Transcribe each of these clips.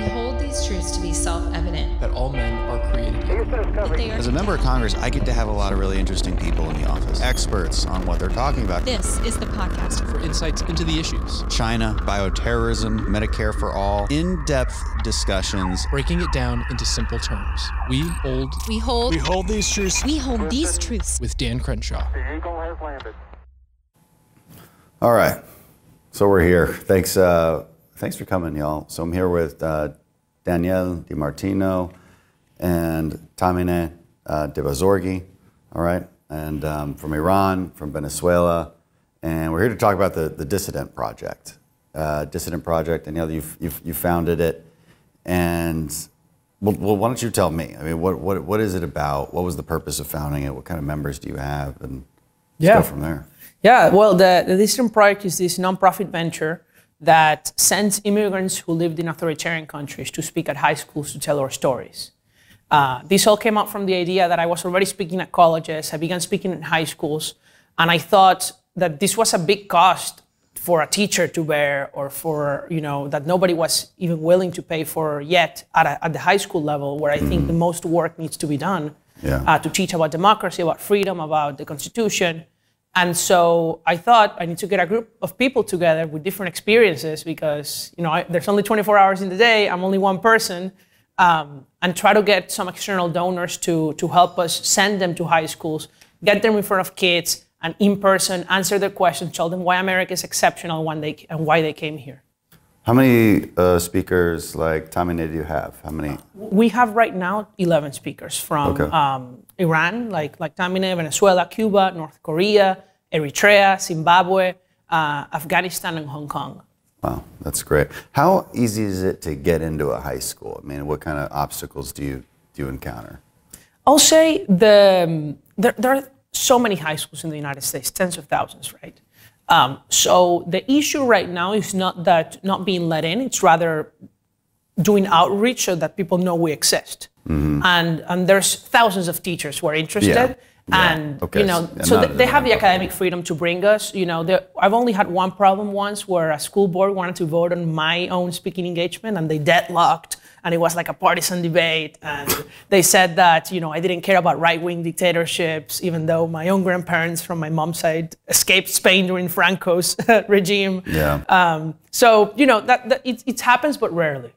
We hold these truths to be self-evident. That all men are created equal. As a member of Congress, I get to have a lot of really interesting people in the office. Experts on what they're talking about. This is the podcast For insights into the issues. China, bioterrorism, Medicare for all. In-depth discussions. Breaking it down into simple terms. We hold these truths. We hold these truths. With Dan Crenshaw. The Eagle has landed. All right, so we're here. Thanks for coming, y'all. So I'm here with Danielle Martino and Tahmineh Dehbozorgi, all right, and from Iran, from Venezuela, and we're here to talk about the Dissident Project. Dissident Project, Danielle, you founded it, and well, why don't you tell me? I mean, what is it about? What was the purpose of founding it? What kind of members do you have? And let's go from there. Yeah, well, the Dissident Project is this nonprofit venture that sends immigrants who lived in authoritarian countries to speak at high schools to tell our stories. This all came out from the idea that I was already speaking at colleges. I began speaking in high schools, and I thought that this was a big cost for a teacher to bear, or for, that nobody was even willing to pay for yet at the high school level, where I think the most work needs to be done to teach about democracy, about freedom, about the Constitution. And so I thought I need to get a group of people together with different experiences, because there's only 24 hours in the day. I'm only one person, and try to get some external donors to help us send them to high schools, get them in front of kids, and in person answer their questions, tell them why America is exceptional and why they came here. How many speakers like Tahmineh do you have? How many? We have right now 11 speakers from Iran, like Tahmineh, Venezuela, Cuba, North Korea, Eritrea, Zimbabwe, Afghanistan, and Hong Kong. Wow, that's great. How easy is it to get into a high school? I mean, what kind of obstacles do you encounter? I'll say there are so many high schools in the United States, tens of thousands, right? So the issue right now is not being let in. It's rather doing outreach so that people know we exist. Mm-hmm. And there's thousands of teachers who are interested. So they have the academic freedom to bring us. I've only had one problem once, where a school board wanted to vote on my own speaking engagement, and they deadlocked. And it was like a partisan debate, and they said that I didn't care about right-wing dictatorships, even though my own grandparents from my mom's side escaped Spain during Franco's regime. Yeah. It happens, but rarely.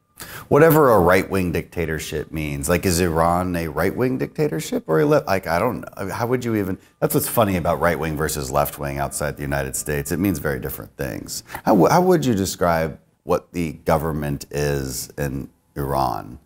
Whatever a right-wing dictatorship means, like, is Iran a right-wing dictatorship or a left? Like, I don't know. How would you even? That's what's funny about right-wing versus left-wing outside the United States. It means very different things. How would you describe what the government is in Iran?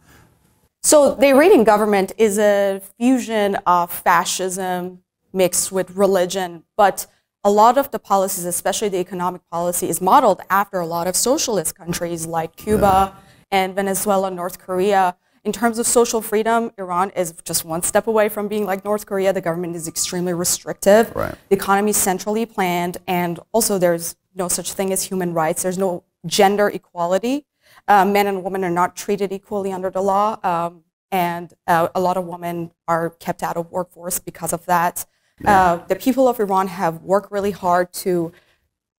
So the Iranian government is a fusion of fascism mixed with religion, but a lot of the policies, especially the economic policy, is modeled after a lot of socialist countries like Cuba and Venezuela, North Korea. In terms of social freedom, Iran is just one step away from being like North Korea. The government is extremely restrictive. Right. The economy is centrally planned, and also there's no such thing as human rights. There's no gender equality. Men and women are not treated equally under the law, and a lot of women are kept out of workforce because of that. The people of Iran have worked really hard to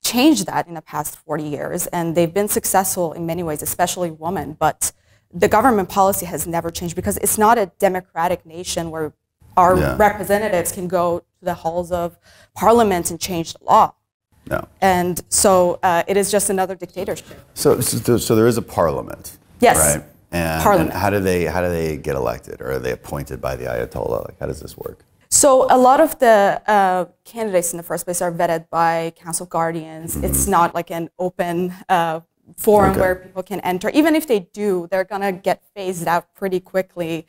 change that in the past 40 years, and they've been successful in many ways, especially women. But the government policy has never changed, because it's not a democratic nation where our representatives can go to the halls of parliament and change the law. No. And so it is just another dictatorship. So there is a parliament. Yes. Right. And how do they get elected, or are they appointed by the Ayatollah? Like, how does this work? So a lot of the candidates in the first place are vetted by Council of Guardians. Mm-hmm. It's not like an open forum where people can enter. Even if they do, they're going to get phased out pretty quickly.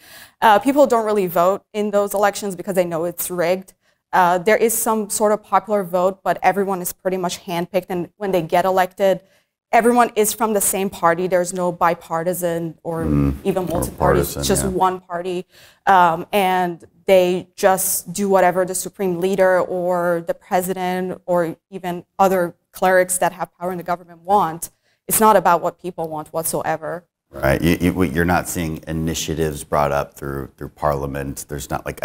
People don't really vote in those elections because they know it's rigged. There is some sort of popular vote, but everyone is pretty much handpicked. And when they get elected, everyone is from the same party. There's no bipartisan or even multi-party. It's just one party. And they just do whatever the supreme leader or the president or even other clerics that have power in the government want. It's not about what people want whatsoever. Right, you're not seeing initiatives brought up through Parliament. There's not like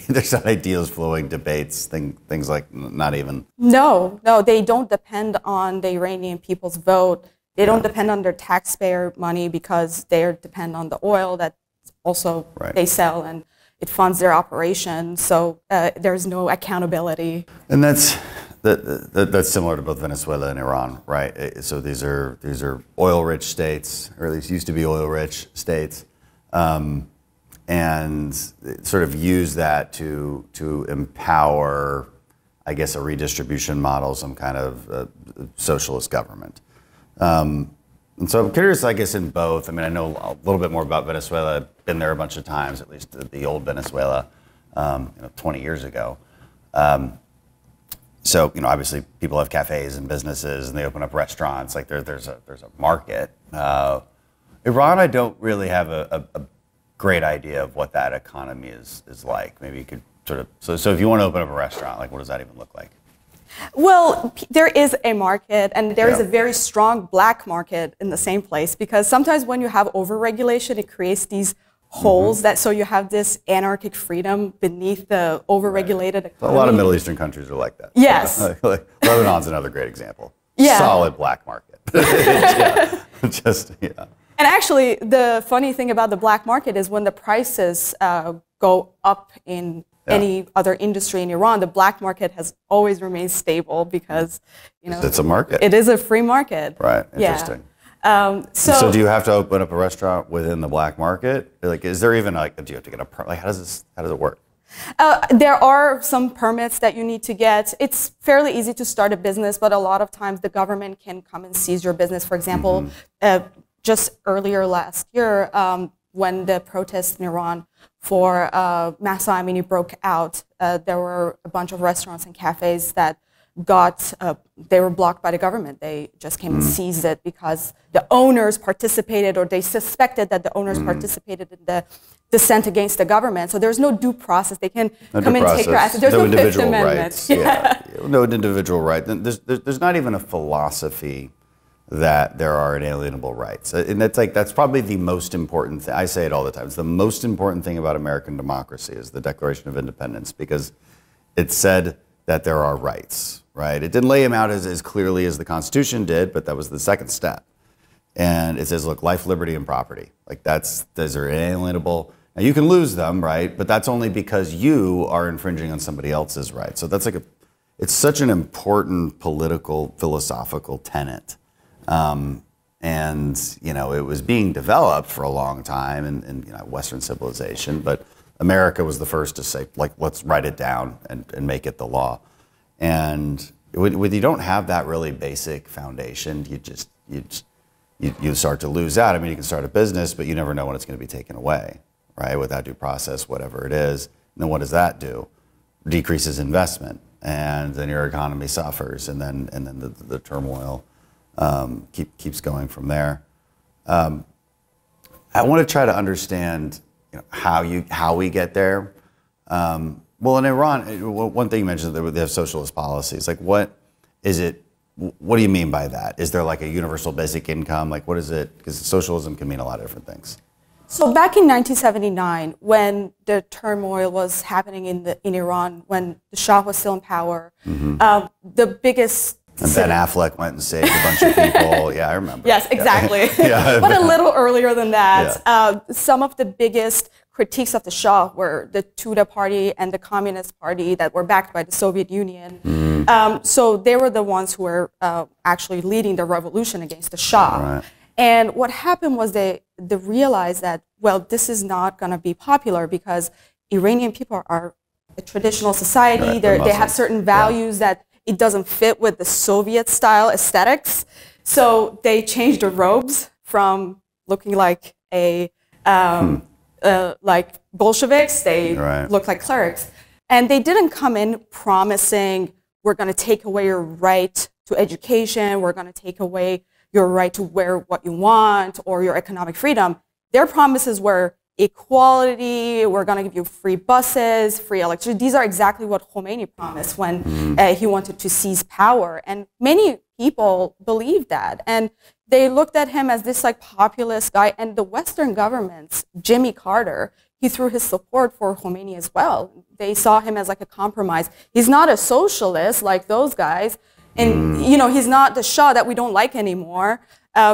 there's not ideas flowing, debates, things like not even. No, they don't depend on the Iranian people's vote. They don't depend on their taxpayer money because they depend on the oil that also they sell, and it funds their operation. So there's no accountability. And that's similar to both Venezuela and Iran, right? So these are oil-rich states, or at least used to be oil-rich states, and sort of use that to empower, I guess, a redistribution model, some kind of socialist government. And so I'm curious, I guess, in both. I mean, I know a little bit more about Venezuela. I've been there a bunch of times, at least the old Venezuela, 20 years ago. So, obviously people have cafes and businesses and they open up restaurants. Like there's a market. Iran, I don't really have a great idea of what that economy is like. Maybe you could sort of, so if you want to open up a restaurant, like what does that even look like? Well, there is a market, and there is a very strong black market in the same place, because sometimes when you have overregulation, it creates these holes so you have this anarchic freedom beneath the overregulated economy. A lot of Middle Eastern countries are like that. Yes. Like Lebanon's another great example. Yeah. Solid black market. And actually, the funny thing about the black market is when the prices go up in any other industry in Iran, the black market has always remained stable because, it's a market. It is a free market. Right. Interesting. So do you have to open up a restaurant within the black market? Like, is there even do you have to get a permit? Like, how does it work? There are some permits that you need to get. It's fairly easy to start a business, but a lot of times the government can come and seize your business. For example, just earlier last year, when the protests in Iran for Mahsa Amini broke out, there were a bunch of restaurants and cafes that they were blocked by the government. They just came and seized it because the owners participated, or they suspected that the owners participated in the dissent against the government. So there's no due process. They can come and take your assets. There's no Fifth Amendment. No individual right. There's not even a philosophy that there are inalienable rights. And that's probably the most important thing. I say it all the time. It's the most important thing about American democracy is the Declaration of Independence, because it said that there are rights, right? It didn't lay them out as clearly as the Constitution did, but that was the second step. And it says, look, life, liberty, and property. Like those are inalienable. Now you can lose them, right? But that's only because you are infringing on somebody else's rights. So that's it's such an important political, philosophical tenet. And it was being developed for a long time in Western civilization, but America was the first to say, like, let's write it down and make it the law. And when you don't have that really basic foundation, you start to lose out. I mean, you can start a business, but you never know when it's going to be taken away, right? Without due process, whatever it is. And then what does that do? Decreases investment, and then your economy suffers, and then the turmoil keeps going from there. I want to try to understand how we get there. Well, in Iran, one thing you mentioned, they have socialist policies. Like, what is it? What do you mean by that? Is there like a universal basic income? Like, what is it? Because socialism can mean a lot of different things. So back in 1979, when the turmoil was happening in Iran, when the Shah was still in power, the biggest... And Ben Affleck went and saved a bunch of people. Yeah, I remember. Yes, exactly. But a little earlier than that, some of the biggest critiques of the Shah were the Tudeh party and the Communist Party that were backed by the Soviet Union. So they were the ones who were actually leading the revolution against the Shah. Right. And what happened was they realized that, well, this is not going to be popular because Iranian people are a traditional society. Right, they have certain values that it doesn't fit with the Soviet-style aesthetics. So they changed the robes from looking like like Bolsheviks. They look like clerics. And they didn't come in promising, we're going to take away your right to education, we're going to take away your right to wear what you want, or your economic freedom. Their promises were equality, we're going to give you free buses, free electricity. These are exactly what Khomeini promised when he wanted to seize power. And many people believed that. And they looked at him as this like populist guy. And the Western governments, Jimmy Carter, he threw his support for Khomeini as well. They saw him as like a compromise. He's not a socialist like those guys. And, he's not the Shah that we don't like anymore.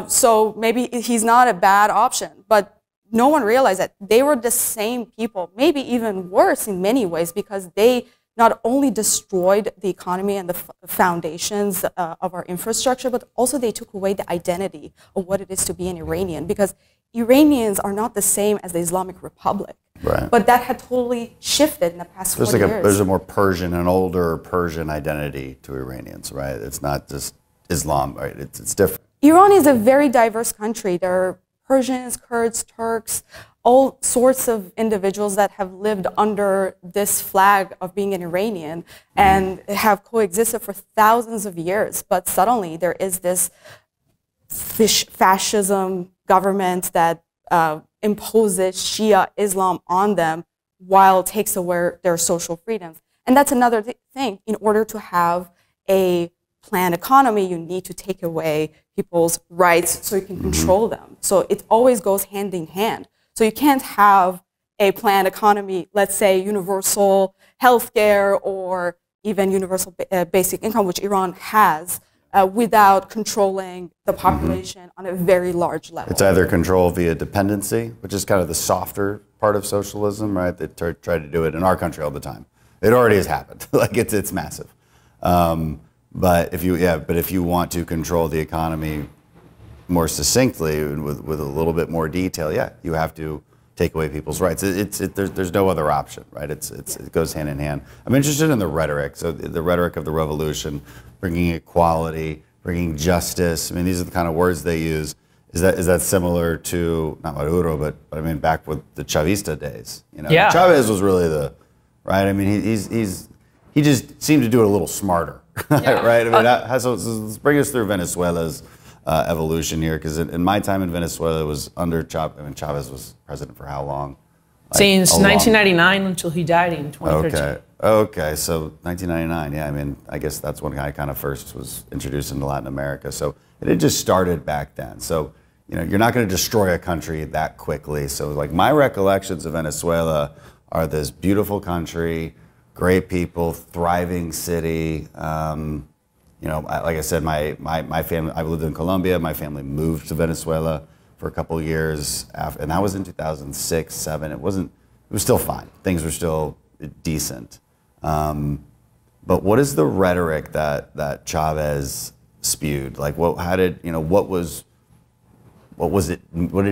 So maybe he's not a bad option. But no one realized that they were the same people, maybe even worse in many ways, because they not only destroyed the economy and the foundations of our infrastructure, but also they took away the identity of what it is to be an Iranian, because Iranians are not the same as the Islamic Republic. Right. But that had totally shifted in the past 40 years. There's a more Persian, an older Persian identity to Iranians, right? It's not just Islam, right? It's different. Iran is a very diverse country. There are Persians, Kurds, Turks, all sorts of individuals that have lived under this flag of being an Iranian and have coexisted for thousands of years. But suddenly there is this fascism government that imposes Shia Islam on them while takes away their social freedoms. And that's another thing. In order to have a planned economy, you need to take away people's rights so you can control them. So it always goes hand in hand. So you can't have a planned economy, let's say universal healthcare or even universal basic income, which Iran has, without controlling the population on a very large level. It's either control via dependency, which is kind of the softer part of socialism, right? They try to do it in our country all the time. It already has happened. Like it's massive. But if you want to control the economy more succinctly and with a little bit more detail, you have to take away people's rights. There's no other option, right? It goes hand in hand. I'm interested in the rhetoric. So the rhetoric of the revolution, bringing equality, bringing justice. I mean, these are the kind of words they use. Is that similar to not Maduro, but I mean back with the Chavista days? Yeah. Chavez was really right. I mean, he just seemed to do it a little smarter, right? I mean, so let's bring us through Venezuela's evolution here, because in my time in Venezuela, it was under Chavez. I mean, Chavez was president for how long? Since 1999 until he died in 2013. Okay, so 1999, yeah, I mean, I guess that's when I kind of first was introduced into Latin America. So it had just started back then. So, you're not going to destroy a country that quickly. So like my recollections of Venezuela are this beautiful country, great people, thriving city. Like I said, my family, I lived in Colombia. My family moved to Venezuela for a couple of years, and that was in 2006, 2007. It was still fine. Things were still decent. But what is the rhetoric that Chavez spewed? Like, what did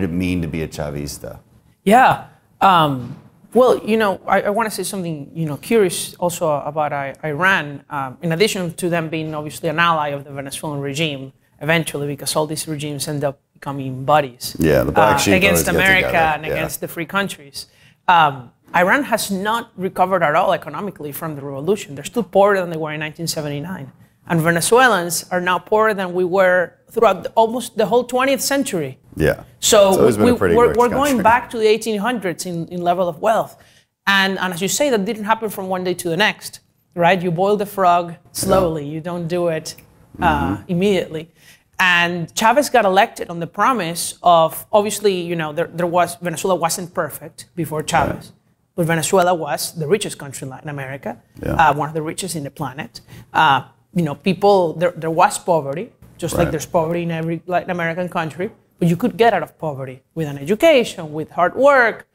it mean to be a Chavista? Yeah. Well, I want to say something, curious also about Iran. In addition to them being obviously an ally of the Venezuelan regime, eventually, because all these regimes end up becoming buddies. Yeah, the black sheep against always get America together. and against the free countries. Iran has not recovered at all economically from the revolution. They're still poorer than they were in 1979. And Venezuelans are now poorer than we were throughout almost the whole 20th century. Yeah. So we're going back to the 1800s in level of wealth. And as you say, that didn't happen from one day to the next, right? You boil the frog slowly. You don't do it immediately. And Chavez got elected on the promise of, obviously, Venezuela wasn't perfect before Chavez. Right. But Venezuela was the richest country in Latin America, one of the richest in the planet. There was poverty, just like there's poverty in every Latin American country, but you could get out of poverty with an education, with hard work,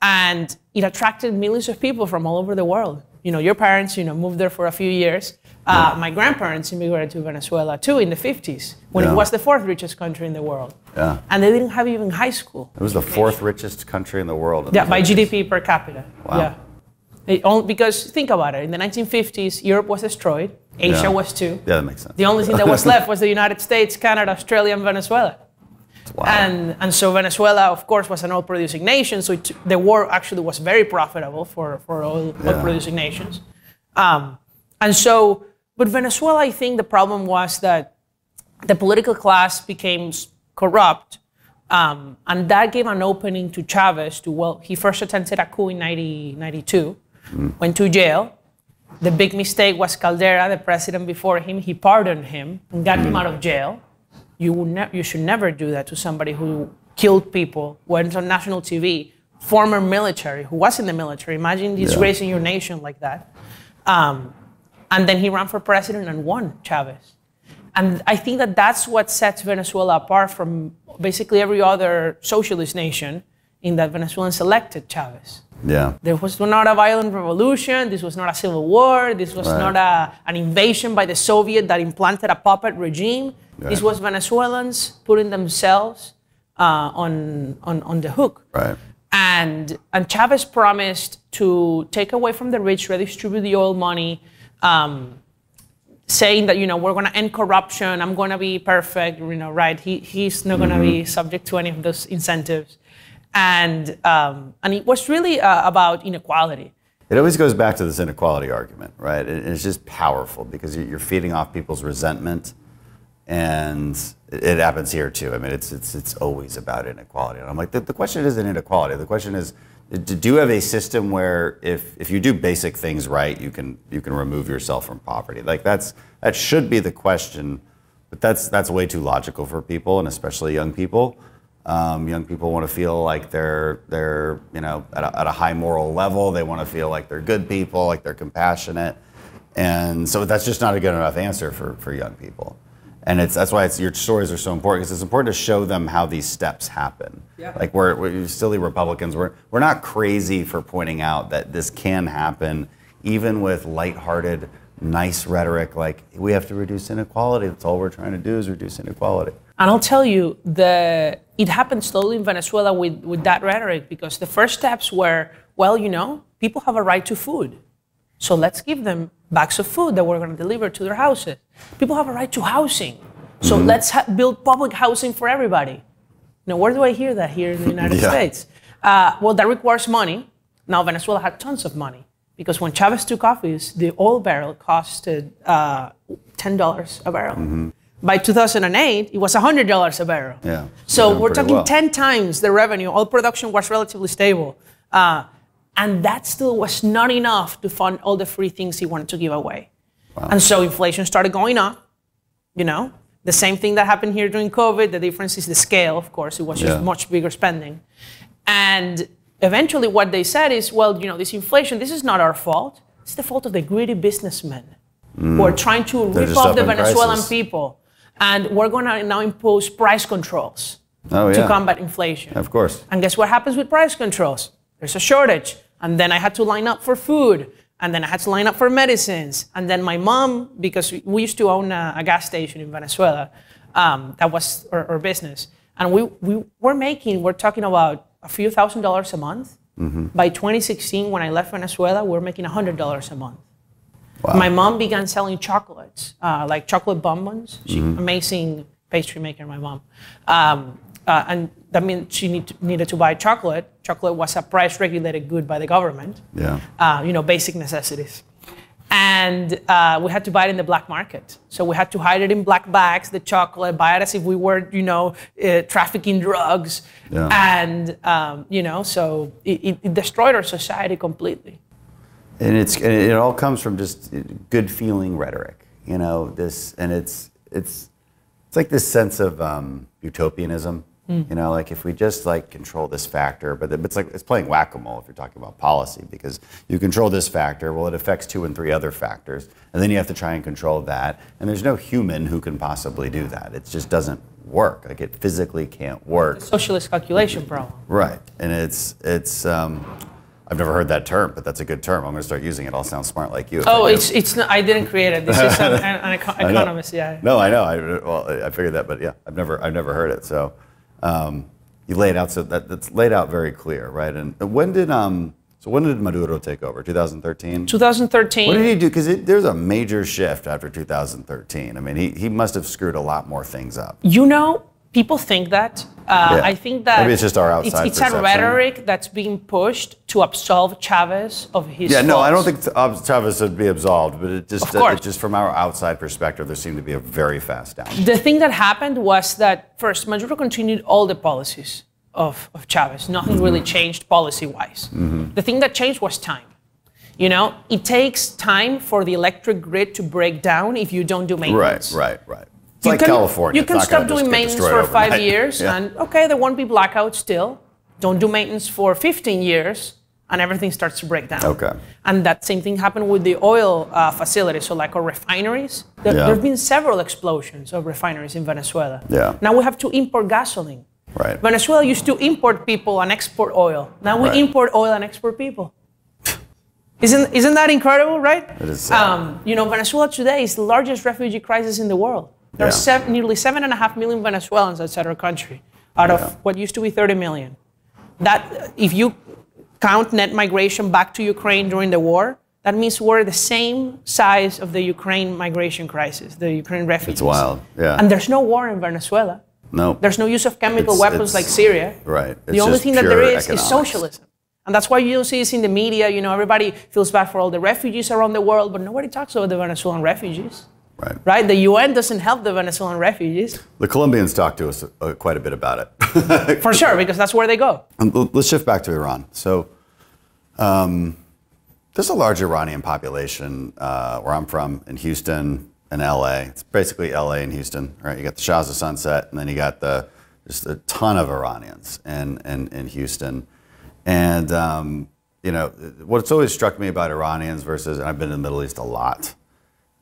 and it attracted millions of people from all over the world. Your parents, moved there for a few years. My grandparents immigrated to Venezuela too in the 50s, when it was the fourth richest country in the world. Yeah. And they didn't have even high school. It was the fourth richest country in the world. Yeah, by GDP per capita. Wow. Yeah. Because think about it, in the 1950s, Europe was destroyed, Asia was too. Yeah, that makes sense. The only thing that was left was the United States, Canada, Australia, and Venezuela. Wow. And so Venezuela, of course, was an oil-producing nation, so the war actually was very profitable for oil-producing nations. But Venezuela, I think the problem was that the political class became corrupt, and that gave an opening to Chavez he first attempted a coup in 1992, went to jail. The big mistake was Caldera, the president before him. He pardoned him and got him out of jail. You should never do that to somebody who killed people, went on national TV, former military, who was in the military. Imagine disgracing your nation like that. And then he ran for president and won, Chavez. And I think that that's what sets Venezuela apart from basically every other socialist nation, in that Venezuelans elected Chavez. Yeah. There was not a violent revolution. This was not a civil war. This was not an invasion by the Soviet that implanted a puppet regime. Right. This was Venezuelans putting themselves on the hook. Right. And Chavez promised to take away from the rich, redistribute the oil money, saying that, we're going to end corruption. I'm going to be perfect, right? He's not going to be subject to any of those incentives. And it was really about inequality. It always goes back to this inequality argument, right? It's just powerful because you're feeding off people's resentment, and it happens here too. I mean, it's always about inequality. And I'm like, the question isn't inequality. The question is, do you have a system where if you do basic things right, you can remove yourself from poverty? Like that should be the question, but that's way too logical for people, and especially young people. Young people want to feel like they're at a high moral level. They want to feel like they're good people, like they're compassionate, and so that's just not a good enough answer for young people. And that's why your stories are so important, because it's important to show them how these steps happen. Yeah. Like we're silly Republicans, we're not crazy for pointing out that this can happen, even with lighthearted, nice rhetoric. Like, we have to reduce inequality. That's all we're trying to do is reduce inequality. And I'll tell you, it happened slowly in Venezuela with that rhetoric, because the first steps were, people have a right to food. So let's give them bags of food that we're going to deliver to their houses. People have a right to housing. So let's build public housing for everybody. Now, where do I hear that here in the United States? Well, that requires money. Now, Venezuela had tons of money, because when Chavez took office, the oil barrel costed $10 a barrel. By 2008, it was $100 a barrel. Yeah. So we're talking 10 times the revenue. Oil production was relatively stable. And that still was not enough to fund all the free things he wanted to give away. Wow. And so inflation started going up, The same thing that happened here during COVID. The difference is the scale, of course. It was just much bigger spending. And eventually what they said is, well, this inflation, this is not our fault. It's the fault of the greedy businessmen who are trying to rip off the Venezuelan people. And we're going to now impose price controls to combat inflation. Of course. And guess what happens with price controls? There's a shortage. And then I had to line up for food. And then I had to line up for medicines. And then my mom, because we used to own a gas station in Venezuela, that was our business. And we're talking about a few $1,000s a month. By 2016, when I left Venezuela, we were making $100 a month. Wow. My mom began selling chocolates, like chocolate bonbons. She's amazing pastry maker, my mom. And that meant she needed to buy chocolate. Chocolate was a price-regulated good by the government. Yeah. Basic necessities. And we had to buy it in the black market. So we had to hide it in black bags, the chocolate, buy it as if we were, trafficking drugs. Yeah. And, so it destroyed our society completely. And it all comes from just good feeling rhetoric, it's like this sense of utopianism, like if we just control this factor, but it's playing whack-a-mole if you're talking about policy, because you control this factor, well, it affects 2 and 3 other factors, and then you have to try and control that, and there's no human who can possibly do that. It just doesn't work. Like, it physically can't work. The socialist calculation problem. Right, and it's I've never heard that term, but that's a good term. I'm going to start using it. I'll sound smart like you. Oh, it's not, I didn't create it. This is an economist. Yeah. No, I know. I figured that, but yeah, I've never heard it. So you lay it out. So that's laid out very clear, right? And when did Maduro take over? 2013. 2013. What did he do? Because there's a major shift after 2013. I mean, he must have screwed a lot more things up. People think that. I think that maybe it's just our outside perception. It's a rhetoric that's being pushed to absolve Chavez of his faults. No, I don't think Chavez would be absolved, but it just from our outside perspective, there seemed to be a very fast down. The thing that happened was that, first, Maduro continued all the policies of Chavez. Nothing really changed policy-wise. The thing that changed was time. It takes time for the electric grid to break down if you don't do maintenance. Right. It's like California. You can stop doing maintenance for 5 years, and okay, there won't be blackouts still. Don't do maintenance for 15 years, and everything starts to break down. Okay. And that same thing happened with the oil facilities, so like our refineries. There have been several explosions of refineries in Venezuela. Yeah. Now we have to import gasoline. Right. Venezuela used to import people and export oil. Now we import oil and export people. Isn't that incredible, right? It is. Venezuela today is the largest refugee crisis in the world. There are nearly 7.5 million Venezuelans outside our country, out of what used to be 30 million. That, if you count net migration back to Ukraine during the war, that means we're the same size of the Ukraine migration crisis, the Ukraine refugees. It's wild, yeah. And there's no war in Venezuela. No. There's no use of chemical weapons like Syria. Right. The only thing that there is socialism. And that's why you don't see this in the media. Everybody feels bad for all the refugees around the world, but nobody talks about the Venezuelan refugees. Right? The UN doesn't help the Venezuelan refugees. The Colombians talk to us quite a bit about it. For sure, because that's where they go. Let's shift back to Iran. So there's a large Iranian population where I'm from, in Houston and LA. It's basically LA and Houston, right? You got the Shahs of Sunset, and then you got just a ton of Iranians in Houston. And, what's always struck me about Iranians versus, and I've been in the Middle East a lot,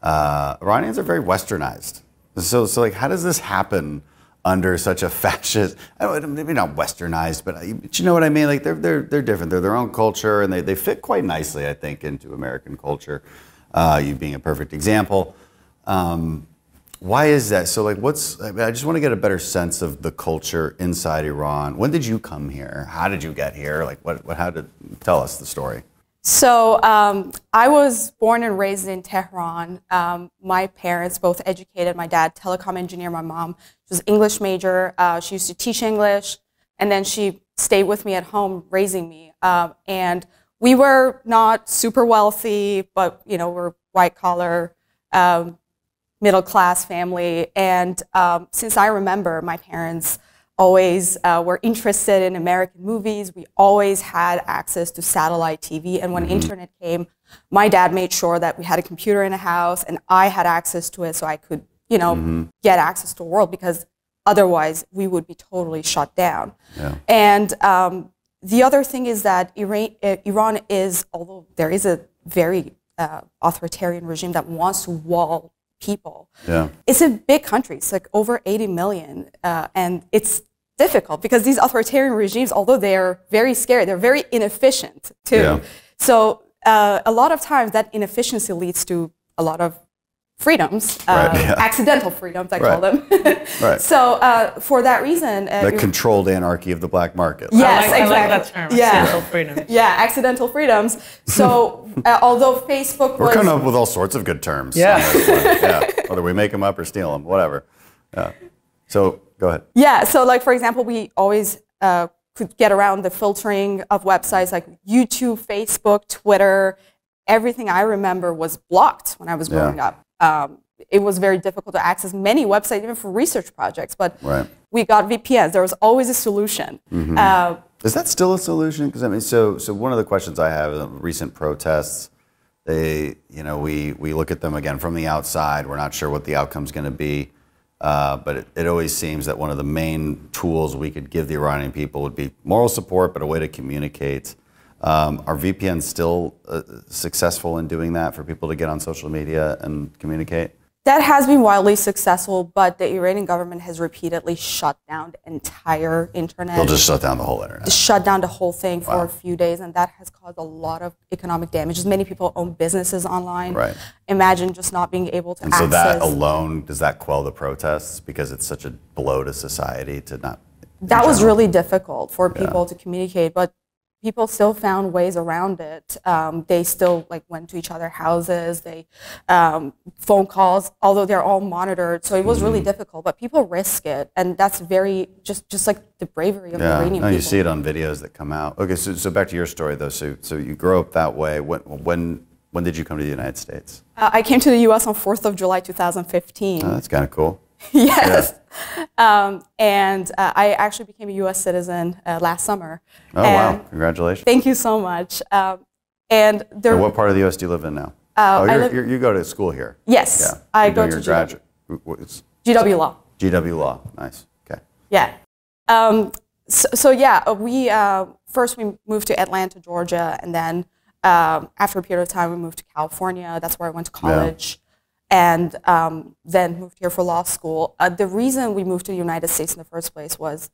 Iranians are very westernized. So like, how does this happen under such a fascist, maybe not westernized, but you know what I mean? Like, they're different. They're their own culture, and they fit quite nicely, I think, into American culture, you being a perfect example. Why is that? So like, I just want to get a better sense of the culture inside Iran. When did you come here? How did you get here? Like, tell us the story. So I was born and raised in Tehran. My parents both educated. My dad, telecom engineer. My mom was English major. She used to teach English, and then she stayed with me at home raising me. And we were not super wealthy, but we're white collar, middle class family. And since I remember, my parents always were interested in American movies. We always had access to satellite TV. And when internet came, my dad made sure that we had a computer in the house and I had access to it so I could, get access to the world, because otherwise we would be totally shut down. Yeah. And the other thing is that Iran is, although there is a very authoritarian regime that wants to wall people, it's a big country. It's like over 80 million. And it's difficult because these authoritarian regimes, although they're very scary, they're very inefficient too. Yeah. So a lot of times that inefficiency leads to a lot of freedoms, accidental freedoms, I call them. So for that reason, the controlled anarchy of the black market. Yes, I like exactly. that term. Accidental freedoms. Yeah, accidental freedoms. So although Facebook We're coming up with all sorts of good terms. Yeah. On this one. Yeah. Whether we make them up or steal them, whatever. Yeah. So go ahead. Yeah. So like, for example, we always could get around the filtering of websites like YouTube, Facebook, Twitter. Everything I remember was blocked when I was growing up. It was very difficult to access many websites, even for research projects, but we got VPNs. There was always a solution. Is that still a solution? Because I mean, so one of the questions I have is recent protests. We look at them again from the outside. We're not sure what the outcome's going to be, but it always seems that one of the main tools we could give the Iranian people would be moral support, but a way to communicate. Are VPNs still successful in doing that for people to get on social media and communicate? That has been wildly successful, but the Iranian government has repeatedly shut down the entire internet. They'll just shut down the whole internet. Just shut down the whole thing for a few days, and that has caused a lot of economic damage. Many people own businesses online. Right. Imagine just not being able to access. And so that alone, does that quell the protests because it's such a blow to society to not? That was really difficult for people to communicate, but people still found ways around it. They still went to each other's houses. They phone calls, although they're all monitored. So it was really difficult, but people risk it, and that's very just like the bravery of Iranian people. You see it on videos that come out. Okay, so back to your story though. So you grow up that way. When did you come to the United States? I came to the U.S. on 4th of July, 2015. Oh, that's kind of cool. Yes. And I actually became a U.S. citizen last summer. Oh, wow. Congratulations. Thank you so much. And what part of the U.S. do you live in now? You go to school here? Yes. Yeah. I go to GW Law. GW Law. Nice. Okay. Yeah. So yeah, we first we moved to Atlanta, Georgia, and then after a period of time, we moved to California. That's where I went to college, and then moved here for law school. The reason we moved to the United States in the first place was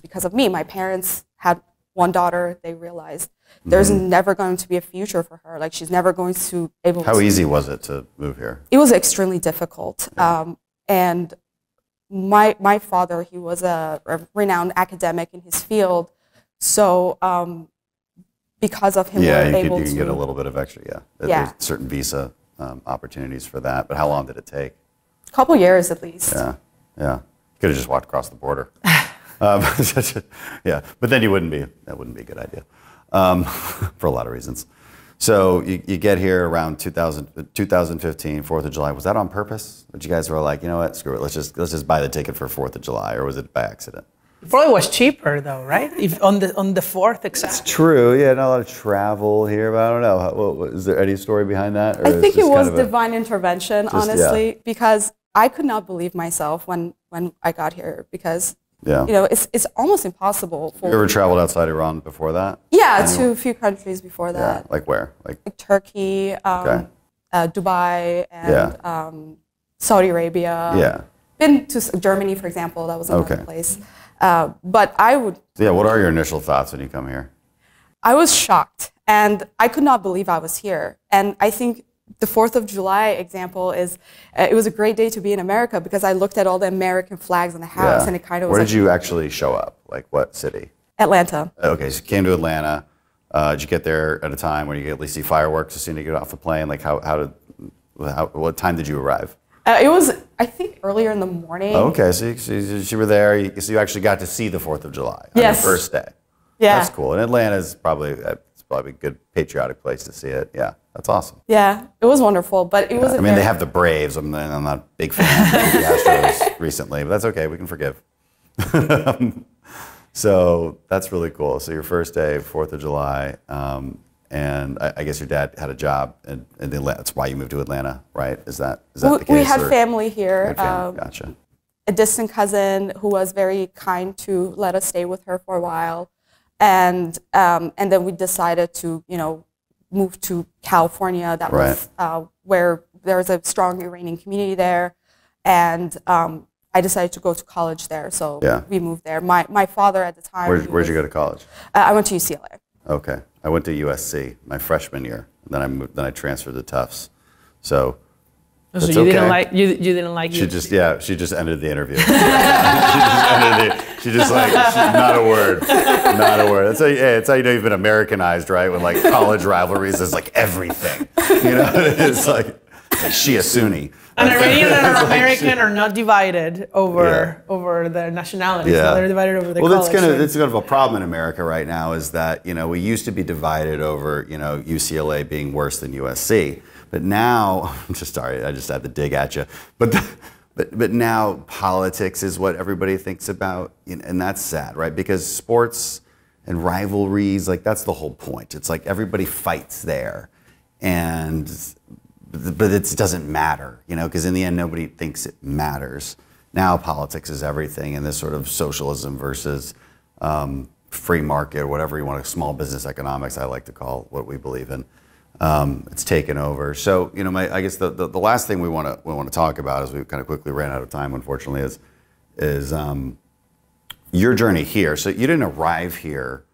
because of me. My parents had one daughter. They realized there's never going to be a future for her. Like, she's never going to able. How easy was it to move here? It was extremely difficult, and my father, he was a renowned academic in his field, so because of him, we were able to. You can get a little bit of extra, There's certain visa opportunities for that, but how long did it take? A couple years at least. Yeah. You could have just walked across the border. Yeah, but then that wouldn't be a good idea for a lot of reasons. So you get here around 2015, 4th of July. Was that on purpose? But you guys were like, you know what, screw it, let's just buy the ticket for 4th of July, or was it by accident? It probably was cheaper though, right? If on the 4th, exactly. It's true, not a lot of travel here, but I don't know. Is there any story behind that? Or I think it was divine intervention, honestly, because I could not believe myself when I got here, because it's almost impossible for. You ever traveled outside Iran before that? Yeah, to a few countries before that. Like where? Like Turkey, Dubai, and Saudi Arabia. Yeah. Been to Germany, for example. That was another place. But I would. What are your initial thoughts when you come here? I was shocked, and I could not believe I was here. And I think the 4th of July example is, it was a great day to be in America, because I looked at all the American flags in the house, and it kind of was. Where did you actually show up? Like what city? Atlanta. Okay, so you came to Atlanta. Did you get there at a time when you could at least see fireworks as soon as you get off the plane? Like what time did you arrive? It was, I think, earlier in the morning. Okay, so you were there. So you actually got to see the 4th of July on your first day. Yeah. That's cool. And Atlanta is probably a good patriotic place to see it. Yeah, that's awesome. Yeah, it was wonderful, but it was. They have the Braves. I'm not a big fan of the Astros recently, but that's okay. We can forgive. So that's really cool. So your first day, 4th of July, and I guess your dad had a job, and that's why you moved to Atlanta, right? Is that the case? We had family here. Gotcha. A distant cousin who was very kind to let us stay with her for a while, and then we decided to move to California. That was where there was a strong Iranian community there, and I decided to go to college there, so we moved there. My father at the time. Where'd you go to college? I went to UCLA. Okay, I went to USC my freshman year. And then I transferred to Tufts. So you didn't like. She just ended the interview. She just not a word. That's how you know you've been Americanized, right? When like college rivalries is like everything. It's like Shia Sunni. And Iranian and American are not divided over their nationalities. Yeah. They're divided over their college. That's kind of a problem in America right now, is that we used to be divided over UCLA being worse than USC, but now I'm just sorry, I just had to dig at you, but now politics is what everybody thinks about, and that's sad, right? Because sports and rivalries, like that's the whole point. It's like everybody fights there, but it doesn't matter, because in the end, nobody thinks it matters. Now politics is everything, and this sort of socialism versus free market, or whatever you want, small business economics, I like to call what we believe in. It's taken over. So, I guess the last thing we want to talk about, as we kind of quickly ran out of time, unfortunately, is your journey here. So you didn't arrive here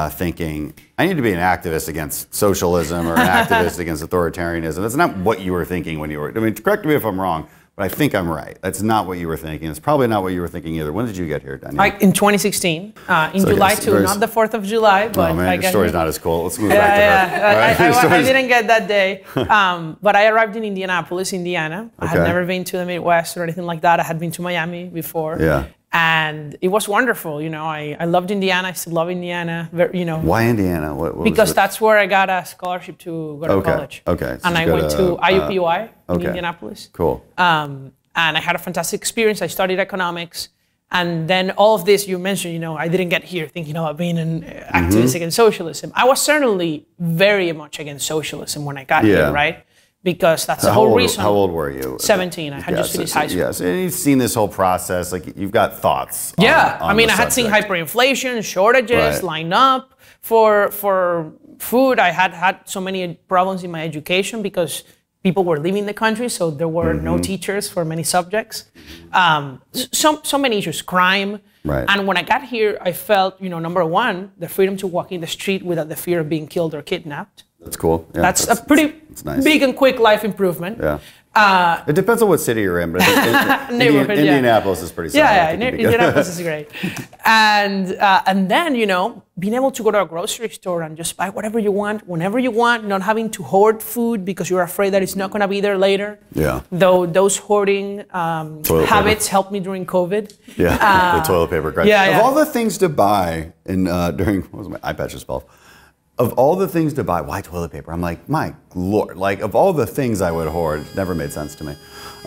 thinking, I need to be an activist against socialism or an activist against authoritarianism. That's not what you were thinking when you were, correct me if I'm wrong, but I think I'm right. That's not what you were thinking. It's probably not what you were thinking either. When did you get here, Danielle? In 2016, in July too, not the 4th of July, but your story's not as cool. Let's move back to her. I didn't get that day, but I arrived in Indianapolis, Indiana. I had never been to the Midwest or anything like that. I had been to Miami before. Yeah. And it was wonderful, I loved Indiana. I still love Indiana. Why Indiana? Because that's where I got a scholarship to go to college. Okay. So and I went to IUPUI in Indianapolis. Cool. And I had a fantastic experience. I studied economics. And then all of this you mentioned, I didn't get here thinking about being an activist against socialism. I was certainly very much against socialism when I got here, right? because that's the whole reason. How old were you? 17. I had just finished high school. Yeah, so you've seen this whole process. Like, you've got thoughts. Yeah, on I mean, the I had seen subject. hyperinflation, shortages, Right. line up for food. I had so many problems in my education because people were leaving the country, so there were no teachers for many subjects. So many issues, crime. Right. And when I got here, I felt, number one, the freedom to walk in the street without the fear of being killed or kidnapped. That's cool. Yeah, That's a pretty nice. big and quick life improvement. Yeah. It depends on what city you're in, but I think Neighborhood, yeah. Indianapolis is pretty solid. Yeah, Indianapolis is great. And then, being able to go to a grocery store and just buy whatever you want, whenever you want, not having to hoard food because you're afraid that it's not going to be there later. Yeah. Though those hoarding habits helped me during COVID. Yeah, the toilet paper crisis. Yeah. Of all the things to buy during, what was my iPad just fell? Of all the things to buy, why toilet paper? I'm like, my Lord, like of all the things I would hoard, it never made sense to me.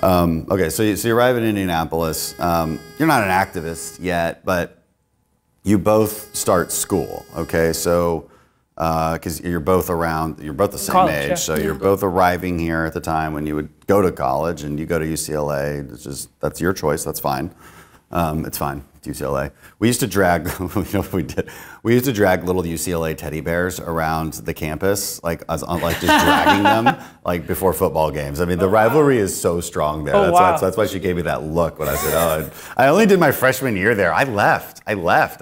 Okay, so you arrive in Indianapolis. You're not an activist yet, but you both start school, okay? So, because you're both the same College, age, yeah. so you're both arriving here at the time when you would go to college, and you go to UCLA. That's your choice, that's fine. It's fine. It's UCLA. We used to drag, what we did? We used to drag little UCLA teddy bears around the campus, like just dragging them, like before football games. I mean, the rivalry is so strong there. That's why she gave me that look when I said, "Oh, I only did my freshman year there. I left. I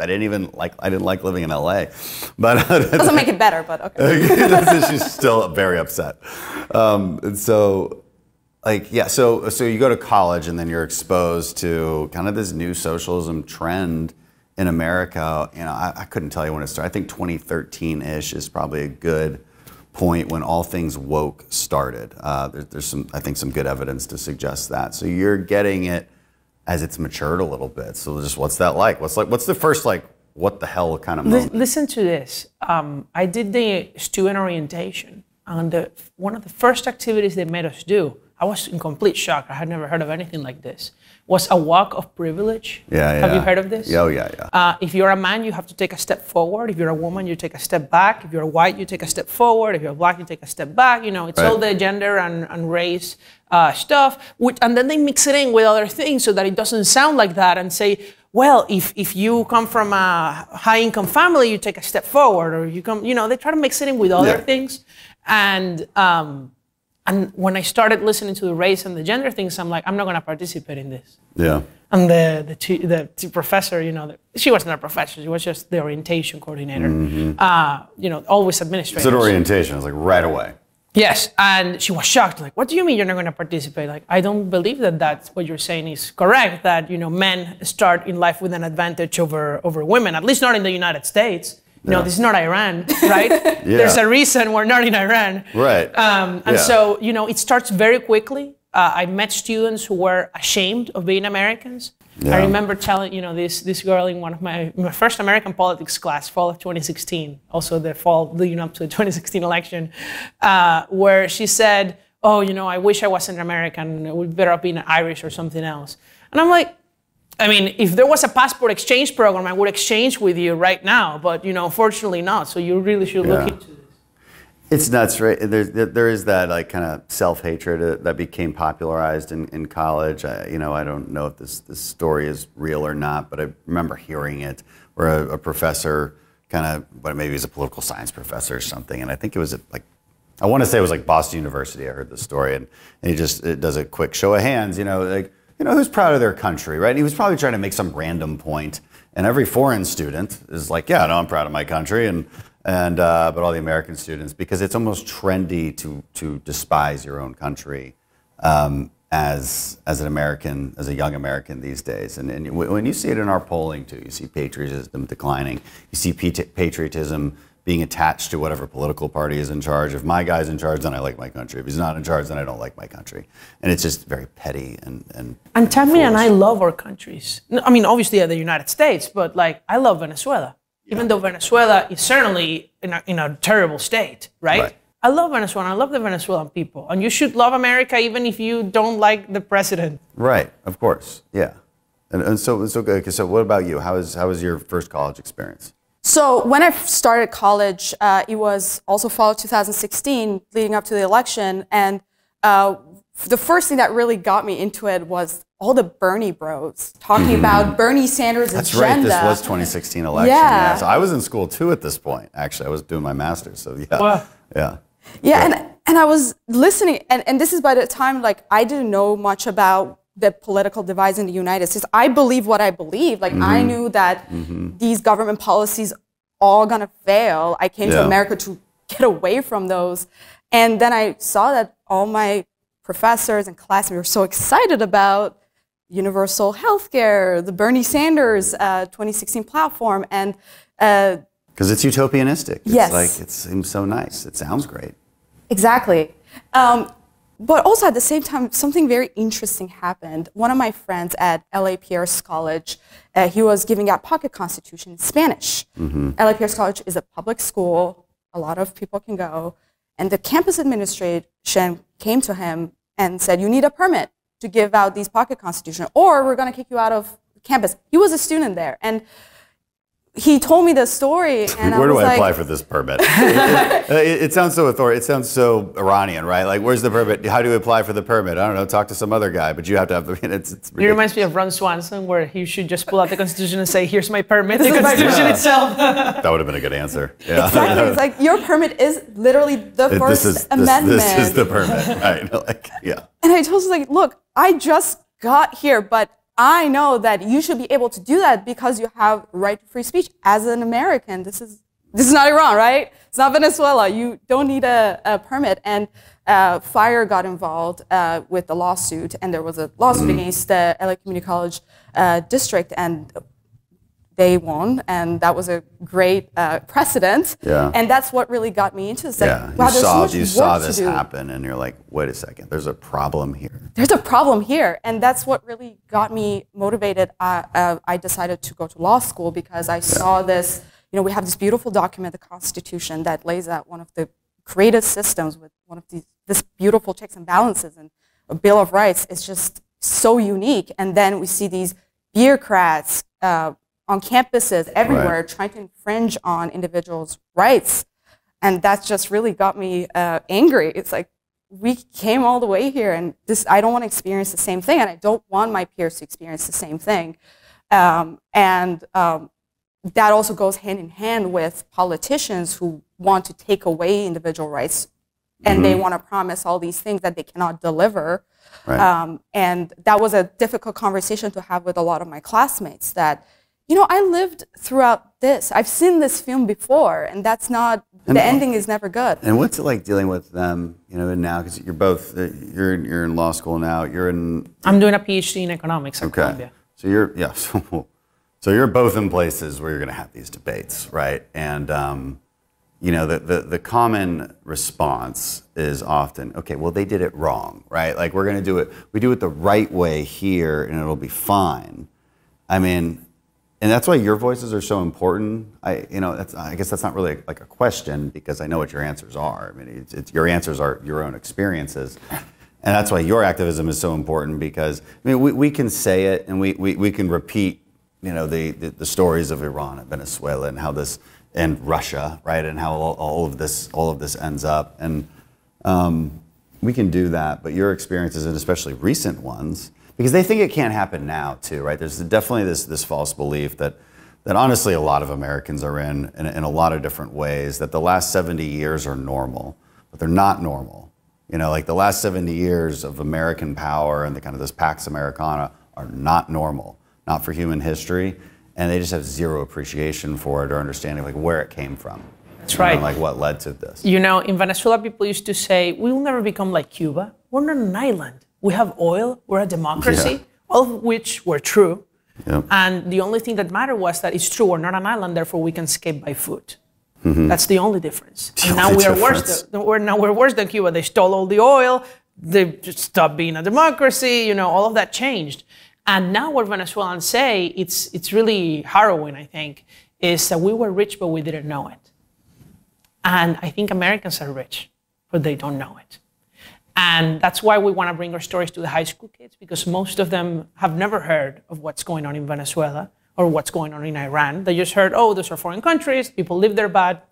didn't like living in LA." But Doesn't make it better, but okay. She's still very upset. And so. So you go to college and then you're exposed to kind of this new socialism trend in America. I couldn't tell you when it started. I think 2013-ish is probably a good point when all things woke started. There's some good evidence to suggest that. So you're getting it as it's matured a little bit. So just what's that like? What's the first what the hell kind of moment? Listen to this. I did the student orientation, and one of the first activities they made us do, I was in complete shock. I had never heard of anything like this. Was a walk of privilege. Yeah. Have you heard of this? Oh, yeah. If you're a man, you have to take a step forward. If you're a woman, you take a step back. If you're white, you take a step forward. If you're black, you take a step back. It's all the gender and race stuff. And then they mix it in with other things so that it doesn't sound like that and say, well, if you come from a high-income family, you take a step forward. Or you come, they try to mix it in with other things. And when I started listening to the race and the gender things, I'm like, I'm not going to participate in this. Yeah. And the professor, she wasn't a professor. She was just the orientation coordinator. Always administrator. It's an orientation. It's like right away. Yes, and she was shocked. Like, what do you mean you're not going to participate? Like, I don't believe that that's what you're saying is correct. That men start in life with an advantage over women. At least not in the United States. No, this is not Iran, right? There's a reason we're not in Iran. Right. So, it starts very quickly. I met students who were ashamed of being Americans. Yeah. I remember telling, this girl in one of my first American politics class, fall of 2016, also the fall leading up to the 2016 election, where she said, oh, I wish I wasn't American. It would better be Irish or something else. And I'm like, if there was a passport exchange program, I would exchange with you right now, but unfortunately not. So you really should look into this. It's nuts, right? There is that kind of self-hatred that became popularized in college. I don't know if this story is real or not, but I remember hearing it where a professor but maybe he's a political science professor or something, and I think it was I want to say it was Boston University. I heard the story, and he it does a quick show of hands, who's proud of their country, right? And he was probably trying to make some random point, and every foreign student is like, yeah, no, I'm proud of my country, but all the American students, because it's almost trendy to despise your own country as an American, as a young American these days. And when you see it in our polling too, you see patriotism declining. You see patriotism being attached to whatever political party is in charge. If my guy's in charge, then I like my country. If he's not in charge, then I don't like my country. And it's just very petty and Tahmineh and I love our countries. Obviously the United States, but I love Venezuela. Even though Venezuela is certainly in a terrible state, right? I love Venezuela. I love the Venezuelan people. And you should love America even if you don't like the president. Right, of course, yeah. And so what about you? How was your first college experience? So when I started college, it was also fall of 2016, leading up to the election. And the first thing that really got me into it was all the Bernie bros talking about Bernie Sanders' That's agenda. right. This was 2016 election. Yeah. So I was in school too at this point. Actually, I was doing my master's. So yeah, Wow. yeah. And I was listening, and this is by the time like I didn't know much about the political divides in the United States. I believe what I believe. Like I knew that these government policies all gonna fail. I came to America to get away from those, and then I saw that all my professors and classmates were so excited about universal healthcare, the Bernie Sanders 2016 platform, and Because it's utopianistic. It's Yes. like, it seems so nice. It sounds great. exactly. But also at the same time, something very interesting happened. One of my friends at LA Pierce College, he was giving out pocket constitution in Spanish. LA Pierce College is a public school. A lot of people can go. And the campus administration came to him and said, you need a permit to give out these pocket constitution, or we're going to kick you out of campus. He was a student there. And he told me the story, and Where I was do I like, apply for this permit? It sounds so authoritative. It sounds so Iranian, right? Like, where's the permit? How do you apply for the permit? I don't know. Talk to some other guy, but you have to have the. It's It reminds me of Ron Swanson, where he should just pull out the Constitution and say, "Here's my permit." The Constitution itself. That would have been a good answer. Yeah. exactly. It's like your permit is literally the First Amendment. This is the permit, right? Like, yeah. And I told him, like, look, I just got here, but I know that you should be able to do that because you have right to free speech as an American. This is not Iran, right? It's not Venezuela. You don't need a permit. And FIRE got involved with the lawsuit, and there was a lawsuit against the LA Community College district, and they won, and that was a great precedent. Yeah. And that's what really got me into this. Like, Yeah, wow, there's so much you saw work to this do. happen, and you're like, wait a second, there's a problem here. There's a problem here, and that's what really got me motivated. I decided to go to law school because I saw this. You know, we have this beautiful document, the Constitution, that lays out one of the greatest systems with one of this beautiful checks and balances, and a Bill of Rights is just so unique. And then we see these bureaucrats on campuses everywhere trying to infringe on individuals' rights, and that's just really got me angry. It's like, we came all the way here, and I don't want to experience the same thing, and I don't want my peers to experience the same thing. That also goes hand in hand with politicians who want to take away individual rights, and they want to promise all these things that they cannot deliver. Right. And that was a difficult conversation to have with a lot of my classmates that, you know, I lived throughout this. I've seen this film before, and that's not, the ending is never good. And what's it like dealing with them, you know, now? Because you're both, you're in law school now. You're in. I'm doing a PhD in economics at Columbia. So you're, yeah. So you're both in places where you're going to have these debates, right? And you know, the common response is often, okay, well, they did it wrong, right? Like, we're going to do it. We do it the right way here, and it'll be fine. I mean. And that's why your voices are so important. I guess that's not really like a question, because I know what your answers are. I mean, your answers are your own experiences, and that's why your activism is so important. Because I mean, we can say it, and we can repeat, you know, the stories of Iran and Venezuela and how this, and Russia, right, and how all of this ends up, and we can do that. But your experiences, and especially recent ones. Because they think it can't happen now, too, right? There's definitely this false belief that honestly a lot of Americans are in a lot of different ways, that the last 70 years are normal, but they're not normal. You know, like the last 70 years of American power and the kind of this Pax Americana are not normal, not for human history, and they just have zero appreciation for it or understanding like where it came from. That's right. And, like what led to this. You know, in Venezuela, people used to say, we will never become like Cuba. We're not an island. We have oil, we're a democracy, all of which were true. Yep. And the only thing that mattered was that it's true, we're not an island, therefore we can escape by foot. That's the only difference. And now we're worse than Cuba. They stole all the oil, they just stopped being a democracy, you know, all of that changed. And now what Venezuelans say, it's really harrowing, I think, is that we were rich, but we didn't know it. And I think Americans are rich, but they don't know it. And that's why we want to bring our stories to the high school kids, because most of them have never heard of what's going on in Venezuela or what's going on in Iran. They just heard, oh, those are foreign countries, people live there bad,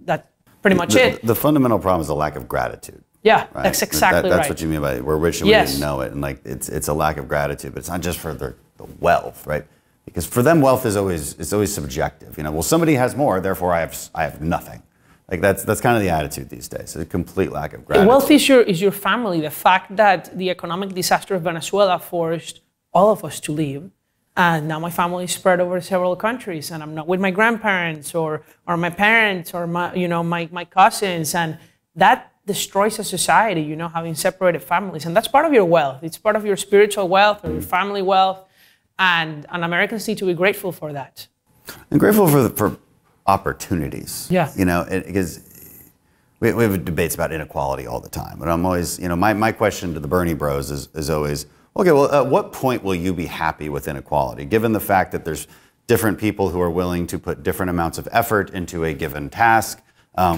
that's pretty much it. The fundamental problem is the lack of gratitude. Yeah, right? that's exactly That's right. what you mean by we're rich and we didn't know it, and like it's a lack of gratitude. But it's not just for the wealth, right? Because for them, wealth is always subjective. You know, well, somebody has more, therefore I have nothing. Like that's kind of the attitude these days. It's a complete lack of gratitude. Wealth is your family. The fact that the economic disaster of Venezuela forced all of us to leave, and now my family is spread over several countries, and I'm not with my grandparents or my parents or my cousins, and that destroys a society. You know, having separated families, and that's part of your wealth. It's part of your spiritual wealth or your family wealth, and Americans need to be grateful for that. And grateful for opportunities. Yeah. You know, because we have debates about inequality all the time. But I'm always, you know, my question to the Bernie bros is always, okay, well, at what point will you be happy with inequality? Given the fact that there's different people who are willing to put different amounts of effort into a given task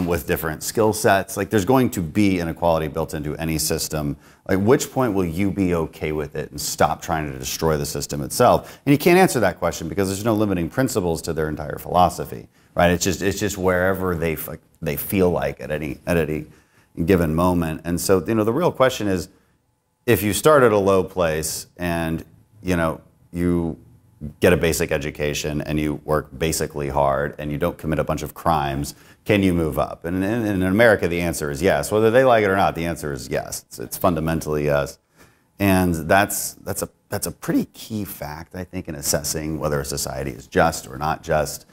with different skill sets, like there's going to be inequality built into any system. Like, which point will you be okay with it and stop trying to destroy the system itself? And you can't answer that question because there's no limiting principles to their entire philosophy. Right, it's just wherever they feel like at any given moment, and so you know the real question is, if you start at a low place and you know you get a basic education and you work basically hard and you don't commit a bunch of crimes, can you move up? And in America, the answer is yes. Whether they like it or not, the answer is yes. It's fundamentally yes, and that's a pretty key fact, I think, in assessing whether a society is just or not just.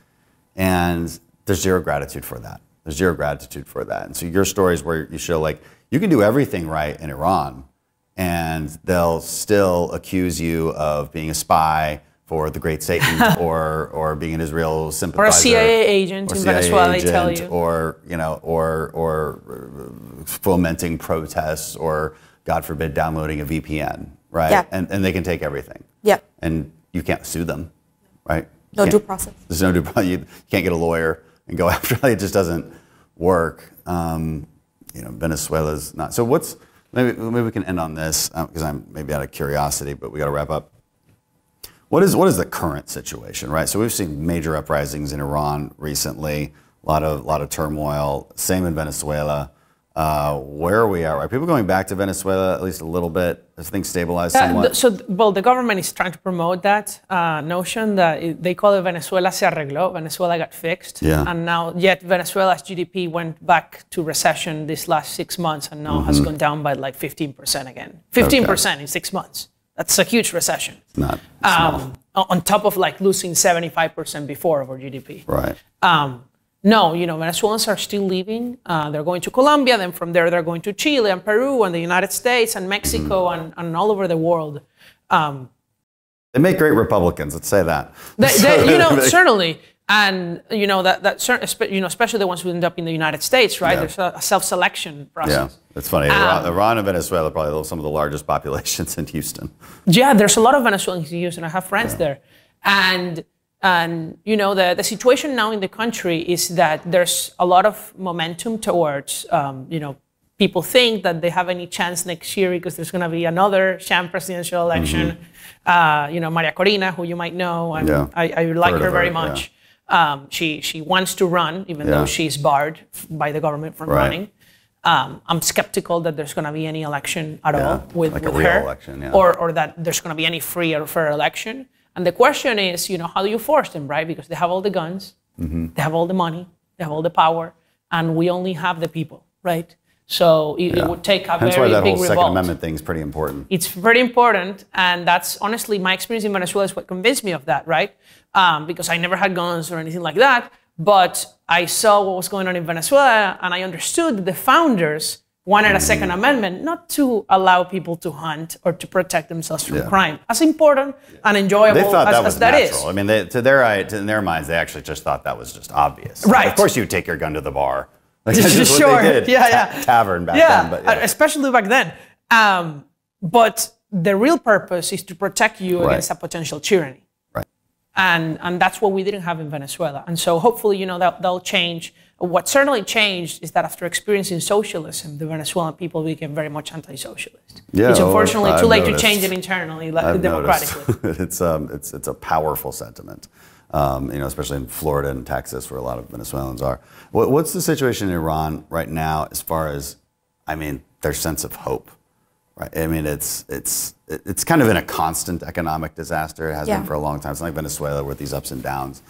And there's zero gratitude for that. There's zero gratitude for that. And so your stories where you show like you can do everything right in Iran and they'll still accuse you of being a spy for the great Satan or being an Israel sympathizer. Or a CIA agent in Venezuela, they tell you. Or, you know, or fomenting protests or, God forbid, downloading a VPN, right? Yeah. And they can take everything. Yeah. And you can't sue them, right? No due process. There's no due process. You can't get a lawyer and go after it. It just doesn't work. You know, Venezuela's not. So maybe we can end on this because I'm maybe out of curiosity, but we got to wrap up. What is the current situation, right? So we've seen major uprisings in Iran recently, a lot of turmoil. Same in Venezuela. Where are we at? Are people going back to Venezuela at least a little bit? Has things stabilized somewhat? The government is trying to promote that notion that they call it Venezuela se arregló, Venezuela got fixed. Yeah. And now, yet Venezuela's GDP went back to recession this last 6 months and now has gone down by like 15% again. 15% in 6 months. That's a huge recession. It's not small. On top of like losing 75% before of our GDP. Right. No, you know, Venezuelans are still leaving. They're going to Colombia, then from there they're going to Chile and Peru and the United States and Mexico and all over the world. They make great Republicans, let's say that. You know, certainly. And, you know, especially the ones who end up in the United States, right? Yeah. There's a self-selection process. Yeah, that's funny. Iran and Venezuela are probably some of the largest populations in Houston. Yeah, there's a lot of Venezuelans in Houston. I have friends there. And you know, the situation now in the country is that there's a lot of momentum towards, you know, people think that they have any chance next year because there's going to be another sham presidential election. You know, Maria Corina, who you might know, and I like her very much. Yeah. She wants to run, even though she's barred by the government from running. I'm skeptical that there's going to be any election at all with a her, real election, or that there's going to be any free or fair election. And the question is, you know, how do you force them, right? Because they have all the guns, they have all the money, they have all the power, and we only have the people, right? So it would take a very big revolt. That's why that whole Second Amendment thing is pretty important. It's pretty important, and that's honestly my experience in Venezuela is what convinced me of that, right? Because I never had guns or anything like that, but I saw what was going on in Venezuela, and I understood that the founders wanted a Second Amendment not to allow people to hunt or to protect themselves from crime. As important and enjoyable they thought as that natural. is. I mean, in their minds, they actually just thought that was just obvious. Right. Of course, you would take your gun to the bar. Like, that's just sure. what they did. Yeah. Tavern back then. But especially back then. But the real purpose is to protect you against a potential tyranny. Right. And that's what we didn't have in Venezuela. And so hopefully, you know, that'll change. What certainly changed is that after experiencing socialism, the Venezuelan people became very much anti-socialist. Yeah, it's unfortunately too late noticed. to change it internally, I've democratically. It's a powerful sentiment, you know, especially in Florida and Texas, where a lot of Venezuelans are. What's the situation in Iran right now as far as I mean, their sense of hope, right? I mean, it's kind of in a constant economic disaster. It has been for a long time. It's not like Venezuela with these ups and downs.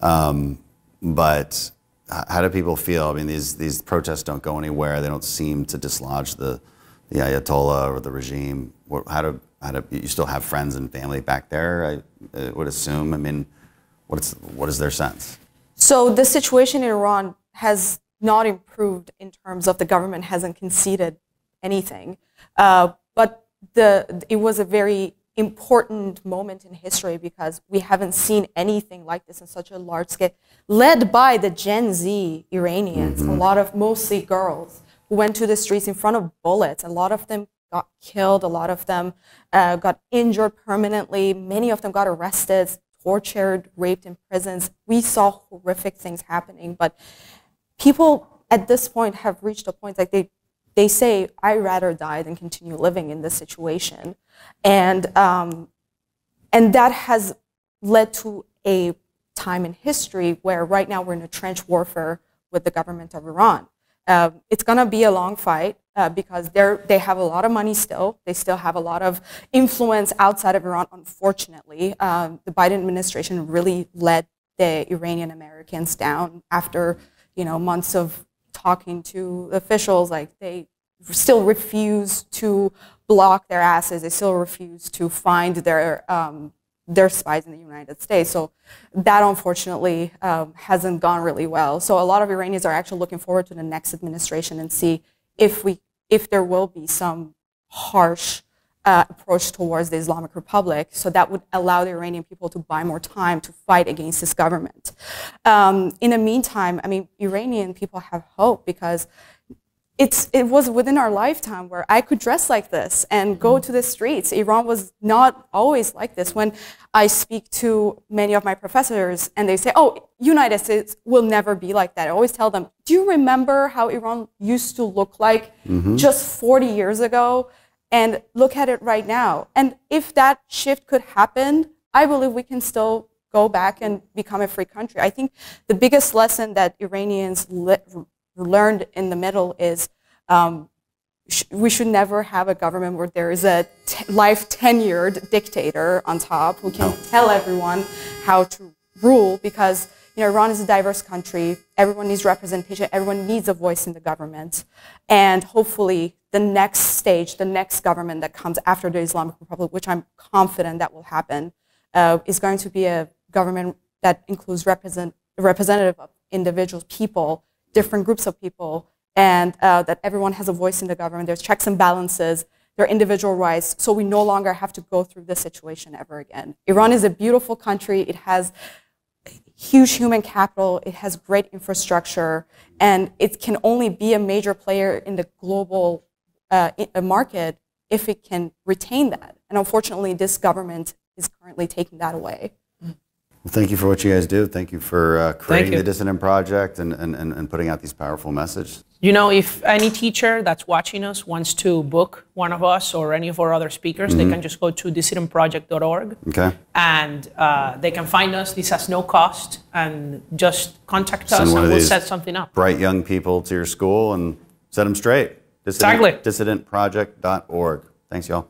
But how do people feel? I mean, these protests don't go anywhere. They don't seem to dislodge the Ayatollah or the regime. How do you still have friends and family back there? I would assume. I mean, what is their sense? So the situation in Iran has not improved in terms of the government hasn't conceded anything, but it was a very important moment in history because we haven't seen anything like this in such a large scale, led by the Gen Z Iranians, a lot of mostly girls who went to the streets in front of bullets. A lot of them got killed, a lot of them got injured permanently, many of them got arrested, tortured, raped in prisons. We saw horrific things happening, but people at this point have reached a point like they say, I'd rather die than continue living in this situation. And that has led to a time in history where right now we're in a trench warfare with the government of Iran. It's going to be a long fight because they have a lot of money still. They still have a lot of influence outside of Iran, unfortunately. The Biden administration really let the Iranian Americans down after months of talking to officials. Like, they still refuse to block their asses. They still refuse to find their spies in the United States. So that, unfortunately, hasn't gone really well. So a lot of Iranians are actually looking forward to the next administration and see if there will be some harsh approach towards the Islamic Republic. So that would allow the Iranian people to buy more time to fight against this government. In the meantime, I mean, Iranian people have hope because it was within our lifetime where I could dress like this and go to the streets. Iran was not always like this. When I speak to many of my professors and they say, oh, United States will never be like that, I always tell them, do you remember how Iran used to look like just 40 years ago? And look at it right now. And if that shift could happen, I believe we can still go back and become a free country. I think the biggest lesson that Iranians learned in the middle is we should never have a government where there is a life tenured dictator on top who can tell everyone how to rule, because Iran is a diverse country. Everyone needs representation. Everyone needs a voice in the government. And hopefully the next stage, the next government that comes after the Islamic Republic, which I'm confident that will happen, is going to be a government that includes representative of individuals, people, different groups of people, and that everyone has a voice in the government. There's checks and balances. There are individual rights, so we no longer have to go through this situation ever again. Iran is a beautiful country. It has huge human capital. It has great infrastructure, and it can only be a major player in the global market if it can retain that. And unfortunately, this government is currently taking that away. Well, thank you for what you guys do. Thank you for creating the Dissident Project and putting out these powerful messages. If any teacher that's watching us wants to book one of us or any of our other speakers, they can just go to dissidentproject.org. Okay. And they can find us. This has no cost. And just contact us and we'll set something up. Bright young people to your school and set them straight. Exactly. Dissidentproject.org. Thanks, y'all.